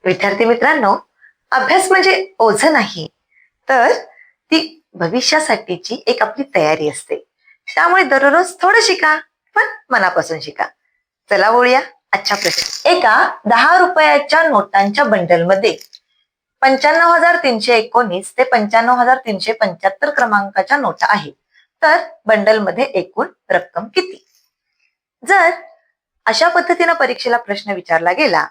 विद्यार्थी मित्रांनो, अभ्यास म्हणजे ओझं नाही, तर ती भविष्यासाठीची एक आपली तयारी असते. त्यामुळे दररोज थोडं शिका, पण मनापासून शिका. चला बोलूया आजच्या प्रश्न. एका 10 रुपयाच्या नोटांच्या बंडलमध्ये 95,319 ते 95,375 क्रमांकाच्या नोटा आहेत. तर बंडलमध्ये एकूण रक्कम किती? जर अशा पद्धतीनं परीक्षेला प्रश्न विचारला गेला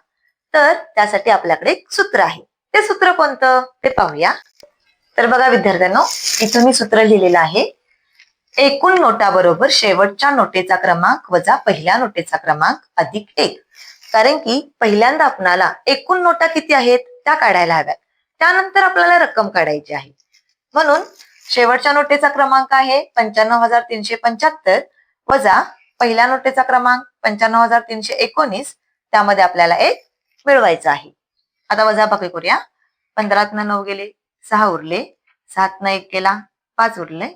तर त्यासाठी आपल्याकडे एक सूत्र आहे. ते सूत्र कोणतं ते पाहूया. तर बघा विद्यार्थ्यांनो, इथं मी सूत्र लिहिलेलं आहे. एकूण नोटा बरोबर शेवटच्या नोटेचा क्रमांक वजा पहिल्या नोटेचा क्रमांक अधिक 1. कारण की पहिल्यांदा आपल्याला एकूण नोटा किती आहेत त्या काढायला हव्यात, त्यानंतर आपल्याला रक्कम काढायची आहे. म्हणून शेवटच्या नोटेचा क्रमांक आहे 95,375 वजा पहिल्या नोटेचा क्रमांक 95,319, त्यामध्ये आपल्याला 1 मिळवायचं आहे. आता वजाबाकी करूया. 15तनं 9 गेले, 6 उरले, 7नं 1 गेला, 5 उरले,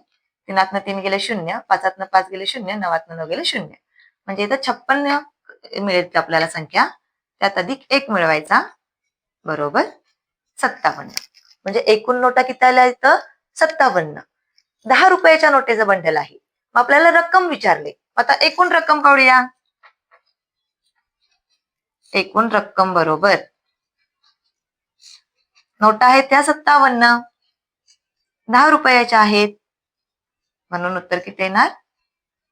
3तनं 3 गेले 0, 5तनं 5 गेले 0, 9तनं 9 गेले 0. म्हणजे इथं 56 मिळेल आपल्याला संख्या, त्यात अधिक 1 मिळवायचा, बरोबर 57. म्हणजे एकूण नोटा किती आल्या इथं 57. 10 रुपयाच्या नोटेचं बंडल आहे. मग आपल्याला रक्कम विचारले. आता एकूण रक्कम काढूया. एकूण रक्कम बरोबर नोटा आहेत त्या 57, 10 रुपयाच्या आहेत, म्हणून उत्तर किती येणार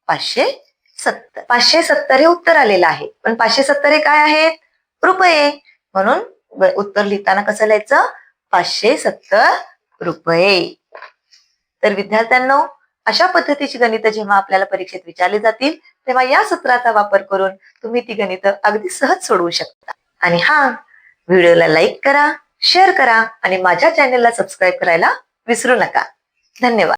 570. 570 हे उत्तर आलेलं आहे. पण 570 हे काय आहेत? रुपये. म्हणून उत्तर लिहिताना कसं लिहायचं? 570 रुपये. तर विद्यार्थ्यांनो, अशा पद्धतीची गणितं जेव्हा आपल्याला परीक्षेत विचारली जातील तेव्हा या सूत्राचा वापर करून तुम्ही ती गणितं अगदी सहज सोडवू शकता. आणि हा व्हिडिओला लाईक करा, शेअर करा आणि माझ्या चॅनलला सबस्क्राईब करायला विसरू नका. धन्यवाद.